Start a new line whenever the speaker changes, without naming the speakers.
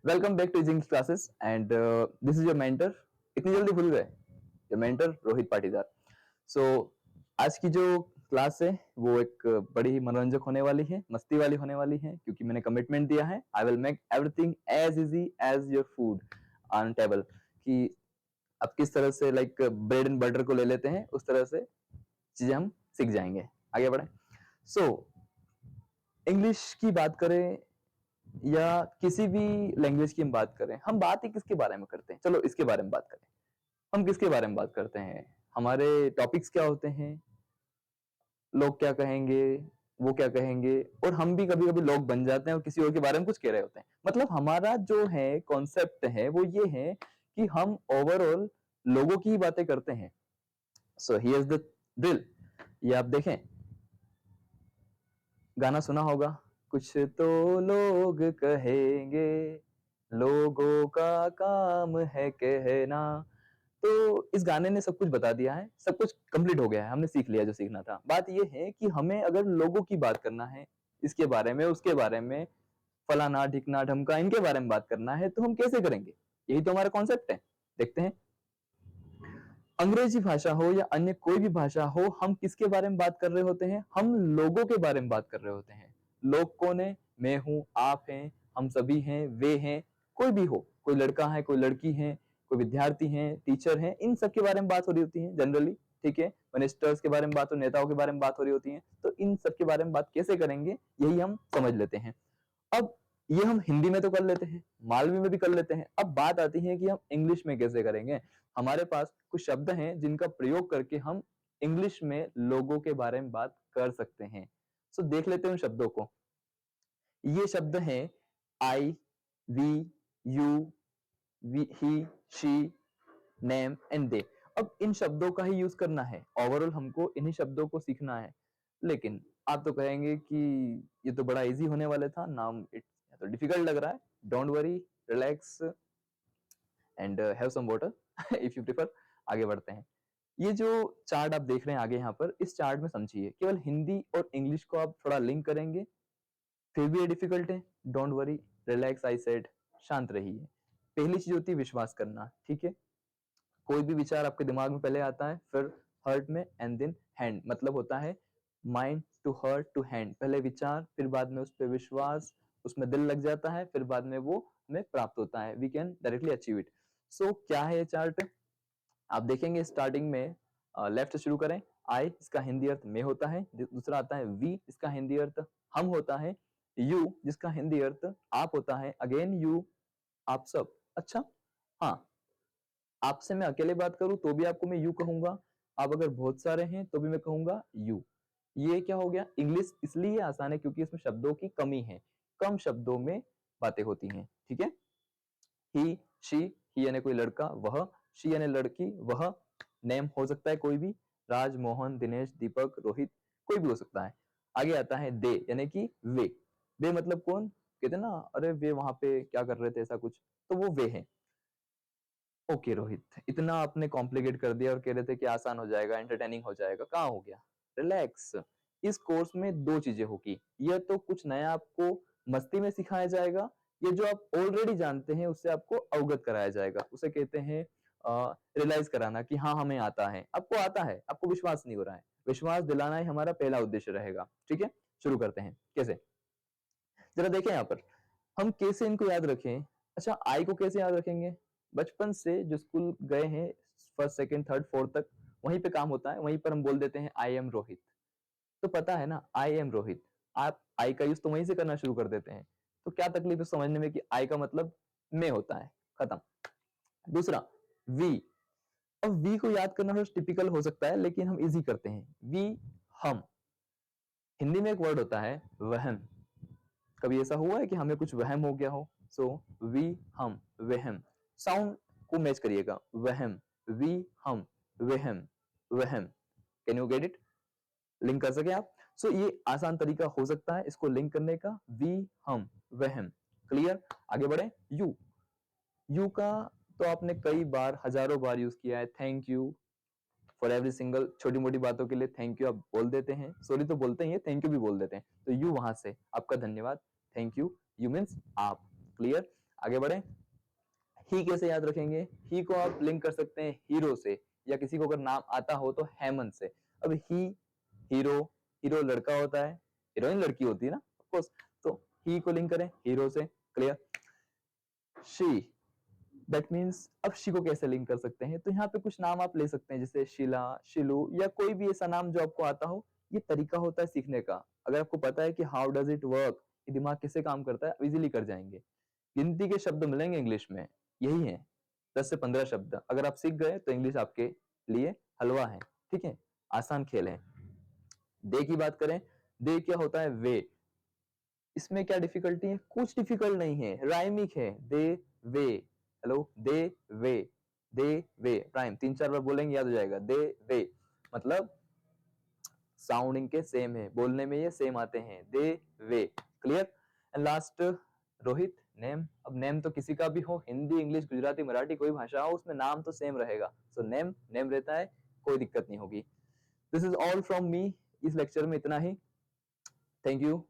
Welcome back to English classes and this is your mentor. इतनी जल्दी भूल गए? Your mentor Rohit Patidar. So आज की जो क्लास है वो एक बड़ी ही मनोरंजक होने वाली है, मस्ती वाली होने वाली है, क्योंकि मैंने कमिटमेंट दिया है I will make everything as easy as your food on table. कि आप किस तरह से लाइक ब्रेड एंड बटर को ले लेते हैं, उस तरह से चीजें हम सीख जाएंगे। आगे बढ़े। सो इंग्लिश की बात करें या किसी भी लैंग्वेज की हम बात करें, हम बात ही किसके बारे में करते हैं? चलो इसके बारे में बात करें। हम किसके बारे में बात करते हैं? हमारे टॉपिक्स क्या होते हैं, लोग क्या कहेंगे, वो क्या कहेंगे, और हम भी कभी कभी लोग बन जाते हैं और किसी और के बारे में कुछ कह रहे होते हैं। मतलब हमारा जो है कॉन्सेप्ट है वो ये है कि हम ओवरऑल लोगों की ही बातें करते हैं। So here's the drill. ये आप देखें, गाना सुना होगा, कुछ तो लोग कहेंगे, लोगों का काम है कहना। तो इस गाने ने सब कुछ बता दिया है, सब कुछ कंप्लीट हो गया है, हमने सीख लिया जो सीखना था। बात ये है कि हमें अगर लोगों की बात करना है, इसके बारे में, उसके बारे में, फलाना ढिकना ढमका, इनके बारे में बात करना है, तो हम कैसे करेंगे? यही तो हमारा कॉन्सेप्ट है। देखते हैं। अंग्रेजी भाषा हो या अन्य कोई भी भाषा हो, हम किसके बारे में बात कर रहे होते हैं? हम लोगों के बारे में बात कर रहे होते हैं। लोग कौन है? मैं हूं, आप हैं, हम सभी हैं, वे हैं, कोई भी हो, कोई लड़का है, कोई लड़की है, कोई विद्यार्थी है, टीचर है, इन सब के बारे में बात हो रही होती है जनरली। ठीक है, मिनिस्टर्स के बारे में बात हो, नेताओं के बारे में बात हो रही होती है। तो इन सब के बारे में बात कैसे करेंगे, यही हम समझ लेते हैं। अब ये हम हिंदी में तो कर लेते हैं, मालवी में भी कर लेते हैं। अब बात आती है कि हम इंग्लिश में कैसे करेंगे। हमारे पास कुछ शब्द हैं जिनका प्रयोग करके हम इंग्लिश में लोगों के बारे में बात कर सकते हैं। सो देख लेते हैं उन शब्दों को। ये शब्द हैं I, we, you, he, she, name and they. अब इन शब्दों का ही यूज करना है, ओवरऑल हमको इन्हीं शब्दों को सीखना है। लेकिन आप तो कहेंगे कि ये तो बड़ा इजी होने वाला था, नाम इट तो डिफिकल्ट लग रहा है। Don't worry, relax and have some water if you prefer. आगे बढ़ते हैं। ये जो चार्ट आप देख रहे हैं आगे यहाँ पर, इस चार्ट में समझिए, केवल हिंदी और इंग्लिश को आप थोड़ा लिंक करेंगे, फिर भी ये डिफिकल्ट है। Don't worry, relax, I said, शांत रहिए। पहली चीज होती है विश्वास करना। ठीक है, कोई भी विचार आपके दिमाग में पहले आता है, फिर हर्ट में, एंड देन हैंड, मतलब होता है mind to heart to hand. पहले विचार, फिर बाद में उस पर विश्वास, उसमें दिल लग जाता है, फिर बाद में वो हमें प्राप्त होता है, we can directly achieve it. So क्या है ये चार्ट? आप देखेंगे स्टार्टिंग में लेफ्ट से शुरू करें। आई, इसका हिंदी अर्थ मैं होता है। दूसरा आता है वी, इसका हिंदी अर्थ हम होता है। यू, जिसका हिंदी अर्थ आप होता है। अगेन यू, आप सब। अच्छा, हाँ, आपसे मैं अकेले बात करूं तो भी आपको मैं यू कहूंगा, आप अगर बहुत सारे हैं तो भी मैं कहूंगा यू। ये क्या हो गया? इंग्लिश इसलिए आसान है क्योंकि इसमें शब्दों की कमी है, कम शब्दों में बातें होती हैं। ठीक है, ही, शी, ही यानी कोई लड़का, वह, शी यानी लड़की, वह, नेम हो सकता है कोई भी, राज, मोहन, दिनेश, दीपक, रोहित, कोई भी हो सकता है। आगे आता है दे यानी कि वे मतलब कौन? कहते हैं ना, अरे वे वहां पे क्या कर रहे थे, ऐसा कुछ, तो वो वे है। ओके रोहित, इतना आपने कॉम्प्लिकेट कर दिया और कह रहे थे कि आसान हो जाएगा, एंटरटेनिंग हो जाएगा, कहाँ हो गया? रिलैक्स। इस कोर्स में दो चीजें होगी, यह तो कुछ नया आपको मस्ती में सिखाया जाएगा, ये जो आप ऑलरेडी जानते हैं उससे आपको अवगत कराया जाएगा। उसे कहते हैं रियलाइज कराना कि हाँ हमें आता है, आपको आता है, आपको विश्वास नहीं हो रहा है। विश्वास दिलाना ही हमारा पहला उद्देश्य रहेगा। ठीक है, शुरू करते हैं। कैसे? जरा देखें यहाँ पर, हम कैसे इनको याद रखें। अच्छा, आई को कैसे याद रखेंगे? बचपन से जो स्कूल गए हैं, फर्स्ट सेकंड थर्ड फोर्थ तक, वहीं पे काम होता है, वहीं पर हम बोल देते हैं आई एम रोहित। तो पता है ना, आई एम रोहित। आप आई का यूज तो वहीं से करना शुरू कर देते हैं। तो क्या तकलीफ है समझने में कि आई का मतलब मैं होता है, खत्म। दूसरा, वी। अब वी को याद करना थोड़ा टिपिकल हो सकता है, लेकिन हम इजी करते हैं। वी, हम। हिंदी में एक वर्ड होता है वहम। कभी ऐसा हुआ है कि हमें कुछ वहम हो गया हो? सो वी, हम, वहम। साउंड को मैच करिएगा, वहम, वी, हम, वहम, वहम। Can you get it? Link कर सके आप? सो ये आसान तरीका हो सकता है इसको लिंक करने का, वी, हम, वहम। क्लियर? आगे बढ़े। यू। यू का तो आपने कई बार, हजारों बार यूज किया है। Thank you for every single, छोटी मोटी बातों के लिए थैंक यू आप बोल देते हैं। सॉरी तो बोलते ही है, थैंक यू भी बोल देते हैं। तो यू वहां से आपका धन्यवाद, थैंक यू, यू मीन्स आप। क्लियर? आगे बढ़े। ही कैसे याद रखेंगे? ही को आप लिंक कर सकते हैं हीरो से, या किसी को अगर नाम आता हो तो हेमंत से। अब ही हीरो, हीरो लड़का होता है, हीरोइन लड़की होती है ना ऑफ कोर्स, तो ही को लिंक करें हीरो से। क्लियर। शी, दैट मीन्स अब शी को कैसे लिंक कर सकते हैं? तो यहाँ पे कुछ नाम आप ले सकते हैं, जैसे शीला, शिलू, या कोई भी ऐसा नाम जो आपको आता हो। ये तरीका होता है सीखने का। अगर आपको पता है कि हाउ डज इट वर्क, ये दिमाग कैसे काम करता है, इजीली कर जाएंगे। गिनती के शब्द मिलेंगे इंग्लिश में, यही है 10 से 15 शब्द। अगर आप सीख गए तो इंग्लिश आपके लिए हलवा है। ठीक है, आसान खेल है। दे की बात करें, दे क्या होता है? वे। इसमें क्या डिफिकल्टी है? कुछ डिफिकल्ट नहीं है, राइमिक है। दे वे, हेलो, दे वे, दे वे, राइम 3-4 बार बोलेंगे याद हो जाएगा। दे वे मतलब साउंडिंग के सेम है, बोलने में ये सेम आते हैं। They way. Clear. And last Rohit, name. अब नेम तो किसी का भी हो, हिंदी, इंग्लिश, गुजराती, मराठी, कोई भाषा हो, उसमें नाम तो सेम रहेगा। सो नेम, नेम रहता है, कोई दिक्कत नहीं होगी। This is all from me. इस लेक्चर में इतना ही। Thank you.